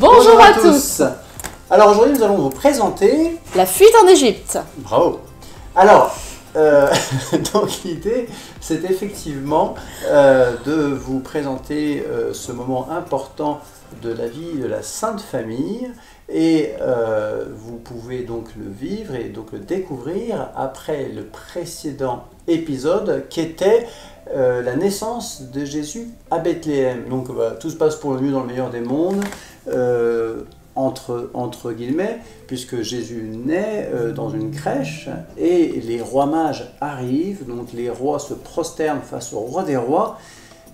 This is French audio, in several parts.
Bonjour à tous. Alors aujourd'hui nous allons vous présenter... La fuite en Égypte. Bravo. Alors, donc l'idée c'est effectivement de vous présenter ce moment important de la vie de la Sainte Famille et vous pouvez donc le vivre et donc le découvrir après le précédent épisode qui était la naissance de Jésus à Bethléem. Donc tout se passe pour le mieux dans le meilleur des mondes, entre guillemets, puisque Jésus naît dans une crèche et les rois mages arrivent, donc les rois se prosternent face au roi des rois,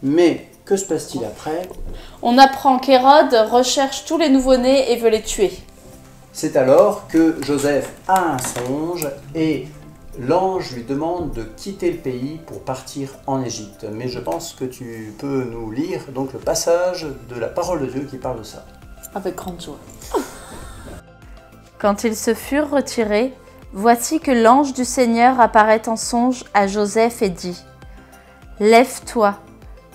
mais que se passe-t-il après? On apprend qu'Hérode recherche tous les nouveau-nés et veut les tuer. C'est alors que Joseph a un songe et l'ange lui demande de quitter le pays pour partir en Égypte. Mais je pense que tu peux nous lire donc le passage de la parole de Dieu qui parle de ça. Avec grande joie. Quand ils se furent retirés, voici que l'ange du Seigneur apparaît en songe à Joseph et dit : « Lève-toi,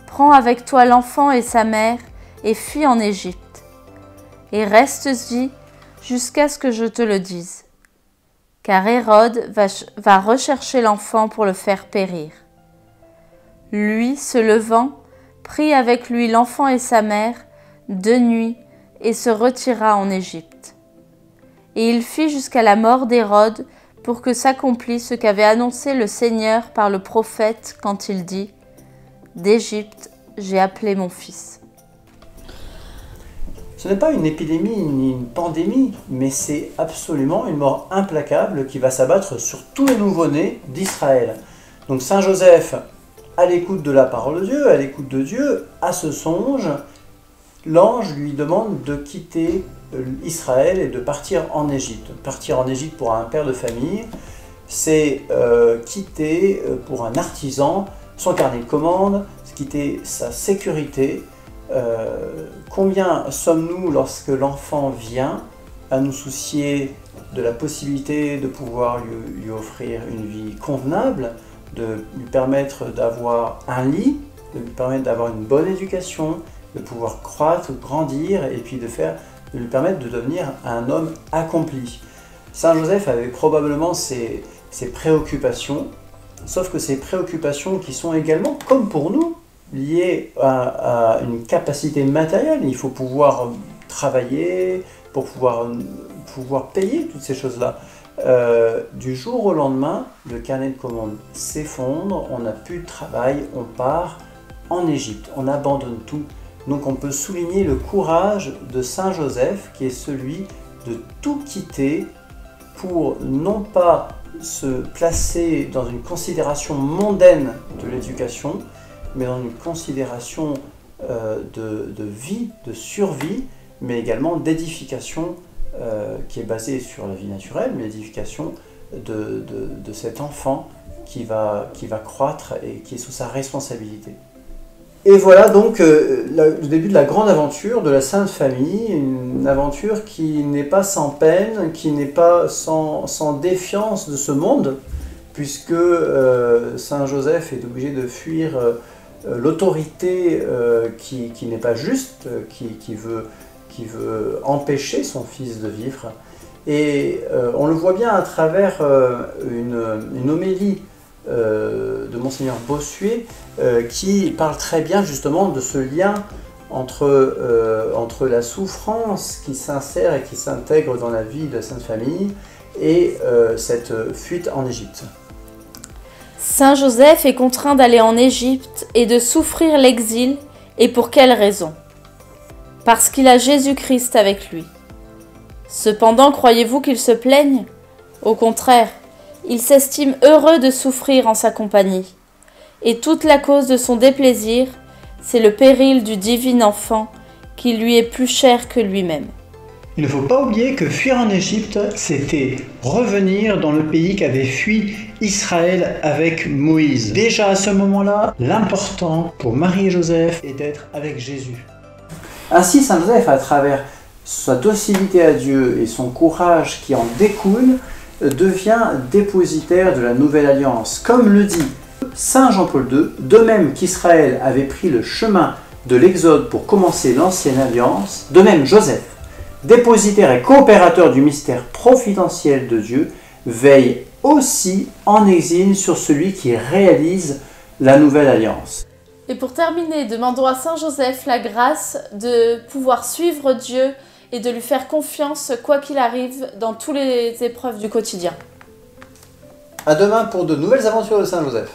prends avec toi l'enfant et sa mère et fuis en Égypte. Et reste-y jusqu'à ce que je te le dise. Car Hérode va rechercher l'enfant pour le faire périr. » Lui, se levant, prit avec lui l'enfant et sa mère de nuit et se retira en Égypte. Et il fit jusqu'à la mort d'Hérode pour que s'accomplisse ce qu'avait annoncé le Seigneur par le prophète quand il dit : « D'Égypte, j'ai appelé mon fils. » Ce n'est pas une épidémie ni une pandémie, mais c'est absolument une mort implacable qui va s'abattre sur tous les nouveau-nés d'Israël. Donc Saint Joseph, à l'écoute de la parole de Dieu, à l'écoute de Dieu, à ce songe, l'ange lui demande de quitter Israël et de partir en Égypte. Partir en Égypte pour un père de famille, c'est quitter pour un artisan son carnet de commandes, quitter sa sécurité. Combien sommes-nous lorsque l'enfant vient à nous soucier de la possibilité de pouvoir lui offrir une vie convenable, de lui permettre d'avoir un lit, de lui permettre d'avoir une bonne éducation, de pouvoir croître, grandir et puis de lui permettre de devenir un homme accompli. Saint Joseph avait probablement ses préoccupations, sauf que ces préoccupations qui sont également, comme pour nous, liées à une capacité matérielle. Il faut pouvoir travailler pour pouvoir payer toutes ces choses-là. Du jour au lendemain, le carnet de commandes s'effondre, on n'a plus de travail, on part en Égypte, on abandonne tout. Donc on peut souligner le courage de Saint Joseph qui est celui de tout quitter pour non pas se placer dans une considération mondaine de l'éducation, mais dans une considération de vie, de survie, mais également d'édification qui est basée sur la vie naturelle, mais l'édification de cet enfant qui va croître et qui est sous sa responsabilité. Et voilà donc le début de la grande aventure de la Sainte Famille, une aventure qui n'est pas sans peine, qui n'est pas sans défiance de ce monde, puisque Saint Joseph est obligé de fuir l'autorité qui n'est pas juste, qui veut empêcher son fils de vivre. Et on le voit bien à travers une homélie de Monseigneur Bossuet qui parle très bien justement de ce lien entre la souffrance qui s'insère et qui s'intègre dans la vie de la Sainte Famille et cette fuite en Égypte. Saint Joseph est contraint d'aller en Égypte et de souffrir l'exil, et pour quelle raison? Parce qu'il a Jésus-Christ avec lui. Cependant, croyez-vous qu'il se plaigne? Au contraire, il s'estime heureux de souffrir en sa compagnie. Et toute la cause de son déplaisir, c'est le péril du divin enfant qui lui est plus cher que lui-même. Il ne faut pas oublier que fuir en Égypte, c'était revenir dans le pays qu'avait fui Israël avec Moïse. Déjà à ce moment-là, l'important pour Marie et Joseph est d'être avec Jésus. Ainsi, Saint Joseph, à travers sa docilité à Dieu et son courage qui en découle, devient dépositaire de la nouvelle alliance. Comme le dit Saint Jean-Paul II, de même qu'Israël avait pris le chemin de l'Exode pour commencer l'ancienne alliance, de même Joseph dépositaire et coopérateur du mystère providentiel de Dieu, veille aussi en exil sur celui qui réalise la nouvelle alliance. Et pour terminer, demandons à Saint Joseph la grâce de pouvoir suivre Dieu et de lui faire confiance quoi qu'il arrive dans toutes les épreuves du quotidien. À demain pour de nouvelles aventures de Saint Joseph.